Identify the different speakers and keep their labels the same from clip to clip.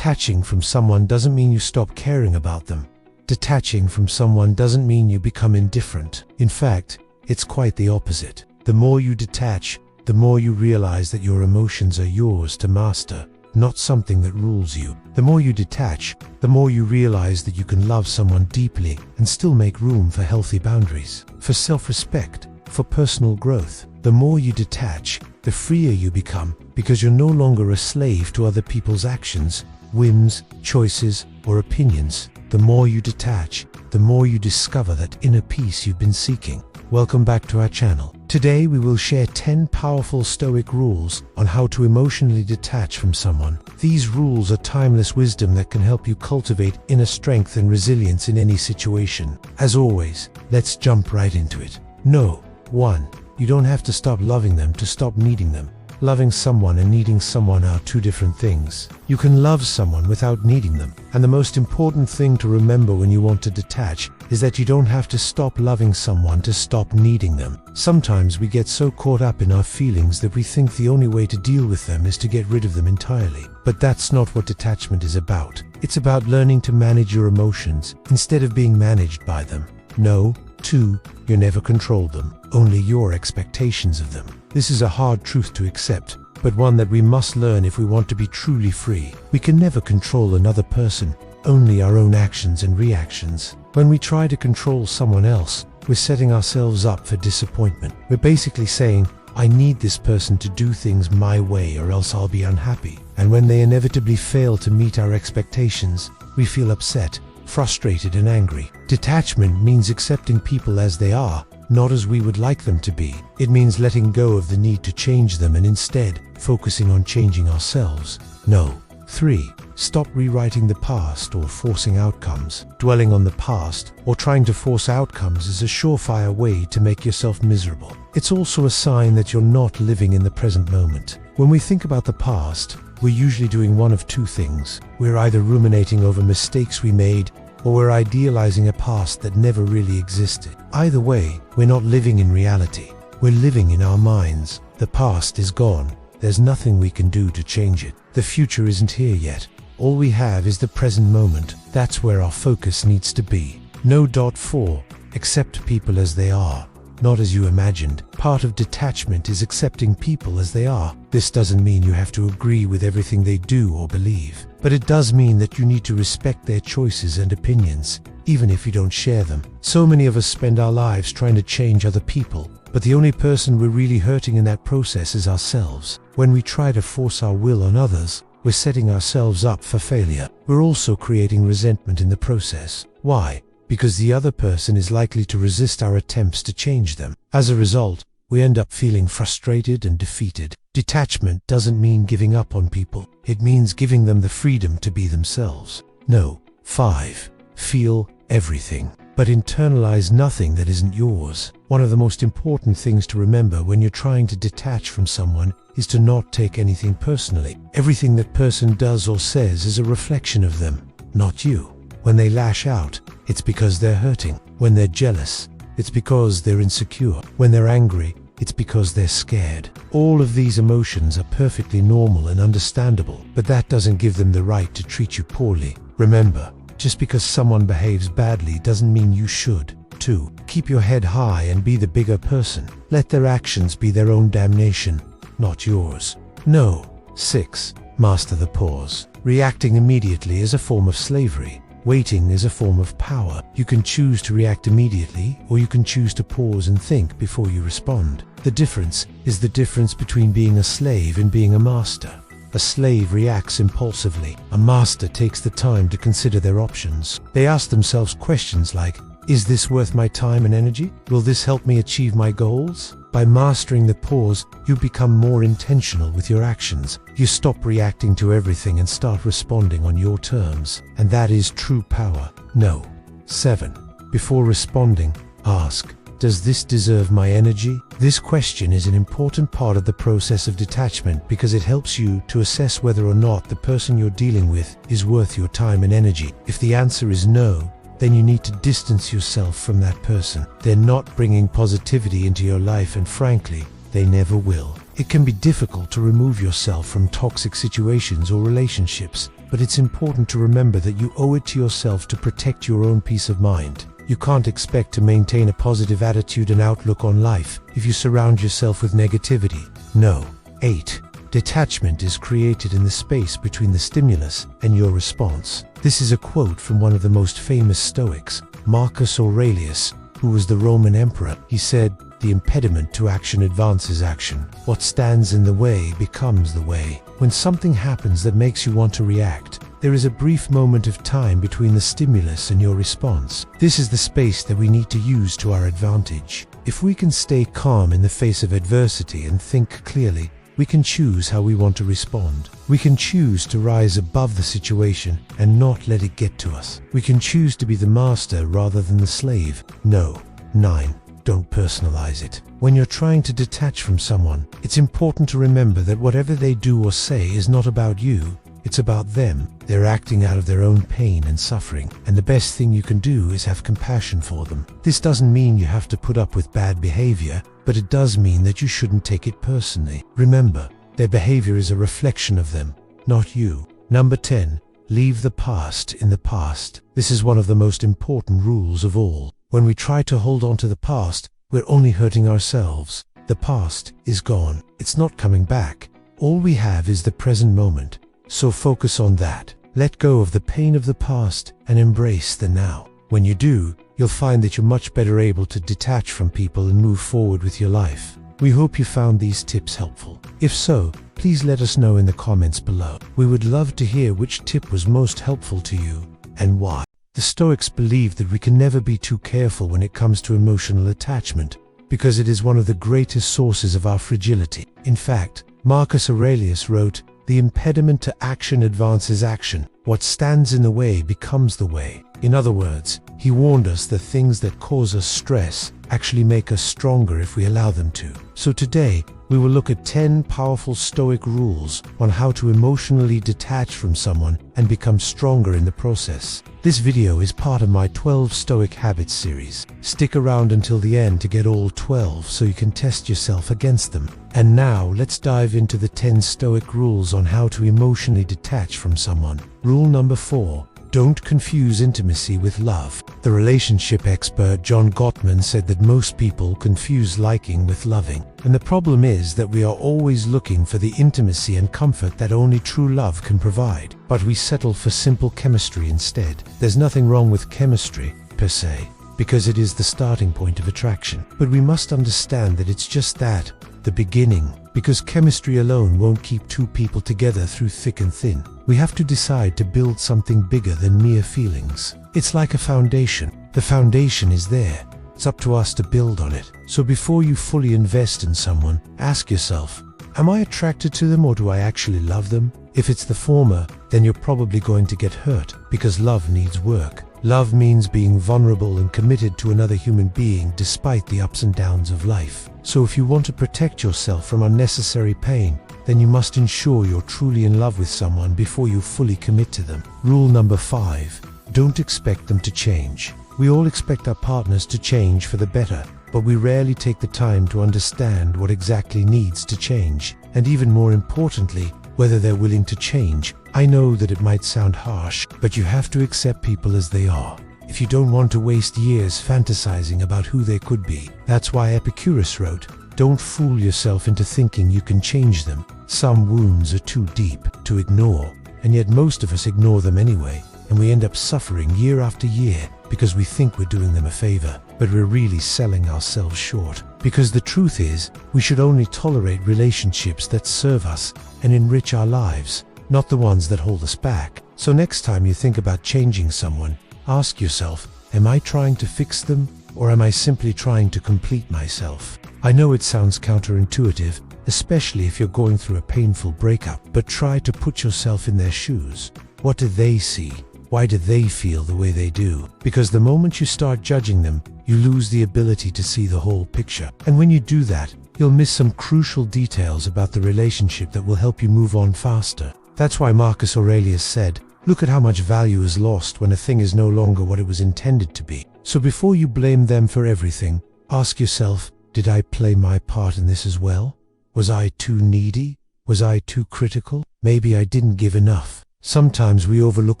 Speaker 1: Detaching from someone doesn't mean you stop caring about them. Detaching from someone doesn't mean you become indifferent. In fact, it's quite the opposite. The more you detach, the more you realize that your emotions are yours to master, not something that rules you. The more you detach, the more you realize that you can love someone deeply and still make room for healthy boundaries, for self-respect, for personal growth. The more you detach, the freer you become, because you're no longer a slave to other people's actions, whims, choices, or opinions. The more you detach, the more you discover that inner peace you've been seeking. Welcome back to our channel. Today we will share 10 powerful Stoic rules on how to emotionally detach from someone. These rules are timeless wisdom that can help you cultivate inner strength and resilience in any situation. As always, let's jump right into it. No. 1. You don't have to stop loving them to stop needing them. Loving someone and needing someone are two different things. You can love someone without needing them. And the most important thing to remember when you want to detach is that you don't have to stop loving someone to stop needing them. Sometimes we get so caught up in our feelings that we think the only way to deal with them is to get rid of them entirely. But that's not what detachment is about. It's about learning to manage your emotions instead of being managed by them. No. 2. You never controlled them, only your expectations of them. This is a hard truth to accept, but one that we must learn if we want to be truly free. We can never control another person, only our own actions and reactions. When we try to control someone else, we're setting ourselves up for disappointment. We're basically saying, I need this person to do things my way or else I'll be unhappy. And when they inevitably fail to meet our expectations, we feel upset, frustrated and angry. Detachment means accepting people as they are, not as we would like them to be. It means letting go of the need to change them and instead focusing on changing ourselves. No. 3. Stop rewriting the past or forcing outcomes. Dwelling on the past or trying to force outcomes is a surefire way to make yourself miserable. It's also a sign that you're not living in the present moment. When we think about the past, we're usually doing one of two things. We're either ruminating over mistakes we made, or we're idealizing a past that never really existed. Either way, we're not living in reality. We're living in our minds. The past is gone. There's nothing we can do to change it. The future isn't here yet. All we have is the present moment. That's where our focus needs to be. No. 4. Accept people as they are, not as you imagined. Part of detachment is accepting people as they are. This doesn't mean you have to agree with everything they do or believe, but it does mean that you need to respect their choices and opinions, even if you don't share them. So many of us spend our lives trying to change other people, but the only person we're really hurting in that process is ourselves. When we try to force our will on others, we're setting ourselves up for failure. We're also creating resentment in the process. Why? Because the other person is likely to resist our attempts to change them. As a result, we end up feeling frustrated and defeated. Detachment doesn't mean giving up on people. It means giving them the freedom to be themselves. No. 5. Feel everything, but internalize nothing that isn't yours. One of the most important things to remember when you're trying to detach from someone is to not take anything personally. Everything that person does or says is a reflection of them, not you. When they lash out, it's because they're hurting. When they're jealous, it's because they're insecure. When they're angry, it's because they're scared. All of these emotions are perfectly normal and understandable, but that doesn't give them the right to treat you poorly. Remember, just because someone behaves badly doesn't mean you should. 2. Keep your head high and be the bigger person. Let their actions be their own damnation, not yours. No. 6. Master the pause. Reacting immediately is a form of slavery. Waiting is a form of power. You can choose to react immediately, or you can choose to pause and think before you respond. The difference is the difference between being a slave and being a master. A slave reacts impulsively. A master takes the time to consider their options. They ask themselves questions like, is this worth my time and energy? Will this help me achieve my goals? By mastering the pause, you become more intentional with your actions. You stop reacting to everything and start responding on your terms. And that is true power. No. 7. Before responding, ask, does this deserve my energy? This question is an important part of the process of detachment because it helps you to assess whether or not the person you're dealing with is worth your time and energy. If the answer is no, then you need to distance yourself from that person. They're not bringing positivity into your life, and frankly, they never will. It can be difficult to remove yourself from toxic situations or relationships, but it's important to remember that you owe it to yourself to protect your own peace of mind. You can't expect to maintain a positive attitude and outlook on life if you surround yourself with negativity. No. 8. Detachment is created in the space between the stimulus and your response. This is a quote from one of the most famous Stoics, Marcus Aurelius, who was the Roman emperor. He said, "The impediment to action advances action. What stands in the way becomes the way." When something happens that makes you want to react, there is a brief moment of time between the stimulus and your response. This is the space that we need to use to our advantage. If we can stay calm in the face of adversity and think clearly, we can choose how we want to respond. We can choose to rise above the situation and not let it get to us. We can choose to be the master rather than the slave. No. 9. Don't personalize it. When you're trying to detach from someone, it's important to remember that whatever they do or say is not about you, it's about them. They're acting out of their own pain and suffering, and the best thing you can do is have compassion for them. This doesn't mean you have to put up with bad behavior, but it does mean that you shouldn't take it personally. Remember, their behavior is a reflection of them, not you. Number 10. Leave the past in the past. This is one of the most important rules of all. When we try to hold on to the past, we're only hurting ourselves. The past is gone. It's not coming back. All we have is the present moment. So focus on that. Let go of the pain of the past and embrace the now. When you do, you'll find that you're much better able to detach from people and move forward with your life. We hope you found these tips helpful. If so, please let us know in the comments below. We would love to hear which tip was most helpful to you and why. The Stoics believe that we can never be too careful when it comes to emotional attachment, because it is one of the greatest sources of our fragility. In fact, Marcus Aurelius wrote, "The impediment to action advances action. What stands in the way becomes the way." In other words, he warned us that things that cause us stress actually make us stronger if we allow them to. So today, we will look at 10 powerful Stoic rules on how to emotionally detach from someone and become stronger in the process. This video is part of my 12 Stoic Habits series. Stick around until the end to get all 12 so you can test yourself against them. And now, let's dive into the 10 Stoic rules on how to emotionally detach from someone. Rule number 4. Don't confuse intimacy with love. The relationship expert John Gottman said that most people confuse liking with loving. And the problem is that we are always looking for the intimacy and comfort that only true love can provide. But we settle for simple chemistry instead. There's nothing wrong with chemistry, per se, because it is the starting point of attraction. But we must understand that it's just that, the beginning, because chemistry alone won't keep two people together through thick and thin. We have to decide to build something bigger than mere feelings. It's like a foundation. The foundation is there. It's up to us to build on it. So before you fully invest in someone, ask yourself, am I attracted to them or do I actually love them? If it's the former, then you're probably going to get hurt, because love needs work. Love means being vulnerable and committed to another human being despite the ups and downs of life. So if you want to protect yourself from unnecessary pain, then you must ensure you're truly in love with someone before you fully commit to them. Rule number 5. Don't expect them to change. We all expect our partners to change for the better, but we rarely take the time to understand what exactly needs to change, and even more importantly, whether they're willing to change. I know that it might sound harsh, but you have to accept people as they are. If you don't want to waste years fantasizing about who they could be. That's why Epicurus wrote, "Don't fool yourself into thinking you can change them. Some wounds are too deep to ignore, and yet most of us ignore them anyway, and we end up suffering year after year because we think we're doing them a favor, but we're really selling ourselves short. Because the truth is, we should only tolerate relationships that serve us and enrich our lives, not the ones that hold us back. So next time you think about changing someone, ask yourself, am I trying to fix them, or am I simply trying to complete myself? I know it sounds counterintuitive, especially if you're going through a painful breakup, but try to put yourself in their shoes. What do they see? Why do they feel the way they do? Because the moment you start judging them, you lose the ability to see the whole picture. And when you do that, you'll miss some crucial details about the relationship that will help you move on faster. That's why Marcus Aurelius said, "Look at how much value is lost when a thing is no longer what it was intended to be." So before you blame them for everything, ask yourself, did I play my part in this as well? Was I too needy? Was I too critical? Maybe I didn't give enough. Sometimes we overlook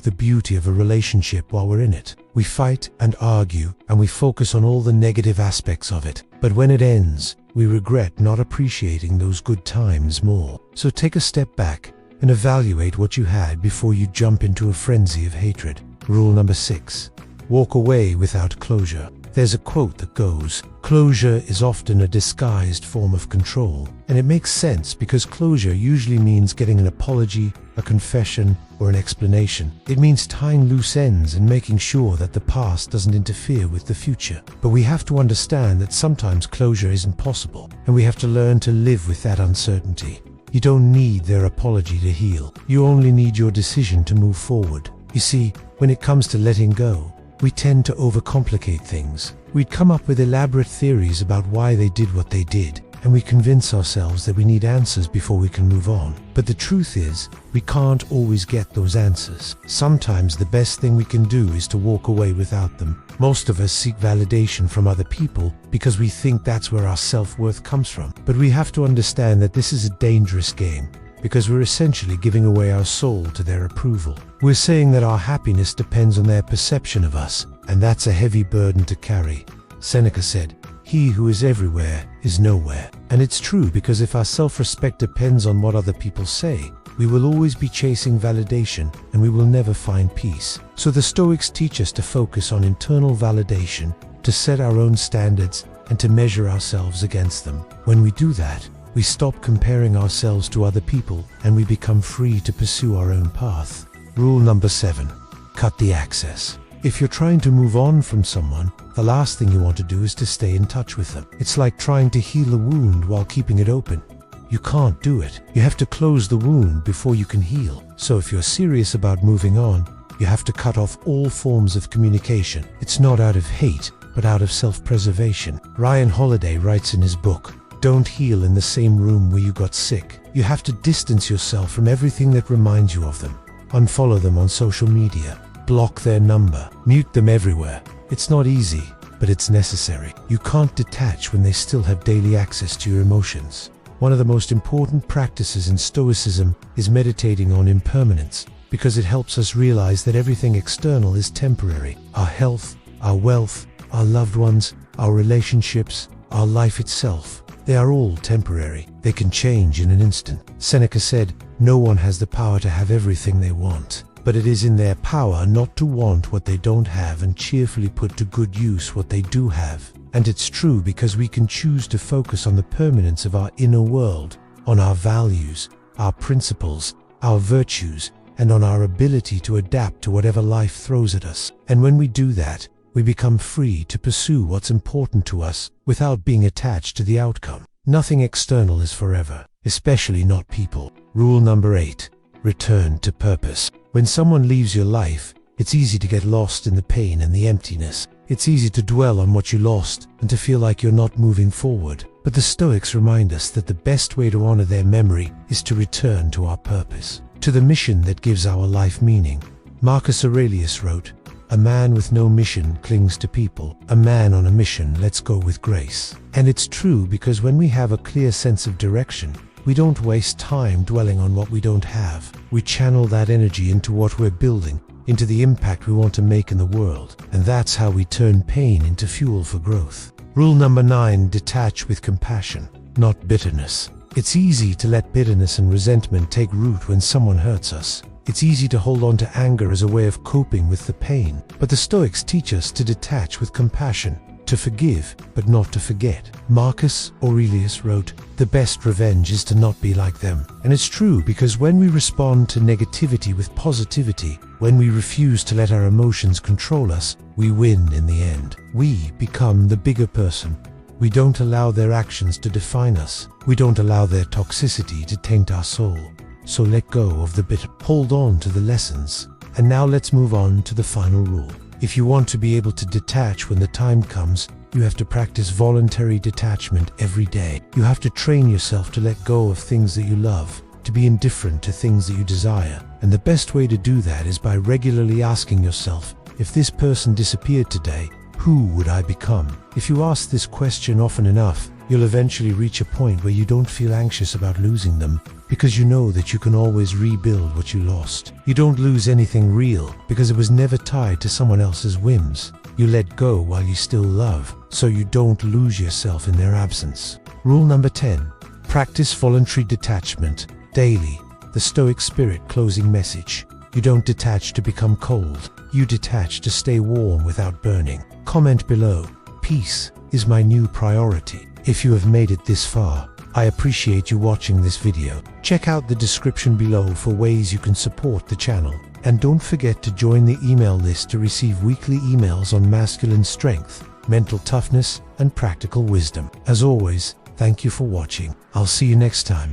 Speaker 1: the beauty of a relationship while we're in it. We fight and argue, and we focus on all the negative aspects of it. But when it ends, we regret not appreciating those good times more. So take a step back and evaluate what you had before you jump into a frenzy of hatred. Rule number 6. Walk away without closure. There's a quote that goes, "Closure is often a disguised form of control." And it makes sense because closure usually means getting an apology, a confession, or an explanation. It means tying loose ends and making sure that the past doesn't interfere with the future. But we have to understand that sometimes closure isn't possible, and we have to learn to live with that uncertainty. You don't need their apology to heal. You only need your decision to move forward. You see, when it comes to letting go, we tend to overcomplicate things. We'd come up with elaborate theories about why they did what they did, and we convince ourselves that we need answers before we can move on. But the truth is, we can't always get those answers. Sometimes the best thing we can do is to walk away without them. Most of us seek validation from other people because we think that's where our self-worth comes from. But we have to understand that this is a dangerous game, because we're essentially giving away our soul to their approval. We're saying that our happiness depends on their perception of us, and that's a heavy burden to carry. Seneca said, "He who is everywhere is nowhere." And it's true, because if our self-respect depends on what other people say, we will always be chasing validation and we will never find peace. So the Stoics teach us to focus on internal validation, to set our own standards, and to measure ourselves against them. When we do that, we stop comparing ourselves to other people and we become free to pursue our own path. Rule number 7. Cut the access. If you're trying to move on from someone, the last thing you want to do is to stay in touch with them. It's like trying to heal a wound while keeping it open. You can't do it. You have to close the wound before you can heal. So if you're serious about moving on, you have to cut off all forms of communication. It's not out of hate, but out of self-preservation. Ryan Holiday writes in his book, "Don't heal in the same room where you got sick." You have to distance yourself from everything that reminds you of them. Unfollow them on social media. Block their number. Mute them everywhere. It's not easy, but it's necessary. You can't detach when they still have daily access to your emotions. One of the most important practices in Stoicism is meditating on impermanence, because it helps us realize that everything external is temporary. Our health, our wealth, our loved ones, our relationships, our life itself. They are all temporary. They can change in an instant. Seneca said, "No one has the power to have everything they want, but it is in their power not to want what they don't have and cheerfully put to good use what they do have." And it's true, because we can choose to focus on the permanence of our inner world, on our values, our principles, our virtues, and on our ability to adapt to whatever life throws at us. And when we do that, we become free to pursue what's important to us without being attached to the outcome. Nothing external is forever, especially not people. Rule number 8. Return to purpose. When someone leaves your life, it's easy to get lost in the pain and the emptiness. It's easy to dwell on what you lost and to feel like you're not moving forward. But the Stoics remind us that the best way to honor their memory is to return to our purpose, to the mission that gives our life meaning. Marcus Aurelius wrote, "A man with no mission clings to people. A man on a mission lets go with grace." And it's true, because when we have a clear sense of direction, we don't waste time dwelling on what we don't have. We channel that energy into what we're building, into the impact we want to make in the world. And that's how we turn pain into fuel for growth. Rule number 9. Detach with compassion, not bitterness. It's easy to let bitterness and resentment take root when someone hurts us. It's easy to hold on to anger as a way of coping with the pain. But the Stoics teach us to detach with compassion, to forgive, but not to forget. Marcus Aurelius wrote, "The best revenge is to not be like them." And it's true, because when we respond to negativity with positivity, when we refuse to let our emotions control us, we win in the end. We become the bigger person. We don't allow their actions to define us. We don't allow their toxicity to taint our soul. So let go of the bitter. Hold on to the lessons. And now let's move on to the final rule. If you want to be able to detach when the time comes, you have to practice voluntary detachment every day. You have to train yourself to let go of things that you love, to be indifferent to things that you desire. And the best way to do that is by regularly asking yourself, if this person disappeared today, who would I become? If you ask this question often enough, You'll eventually reach a point where you don't feel anxious about losing them, because you know that you can always rebuild what you lost. You don't lose anything real, because it was never tied to someone else's whims. You let go while you still love, so you don't lose yourself in their absence. Rule number 10. Practice voluntary detachment daily. The Stoic spirit closing message. You don't detach to become cold. You detach to stay warm without burning. Comment below. Peace is my new priority. If you have made it this far, I appreciate you watching this video. Check out the description below for ways you can support the channel. And don't forget to join the email list to receive weekly emails on masculine strength, mental toughness, and practical wisdom. As always, thank you for watching. I'll see you next time.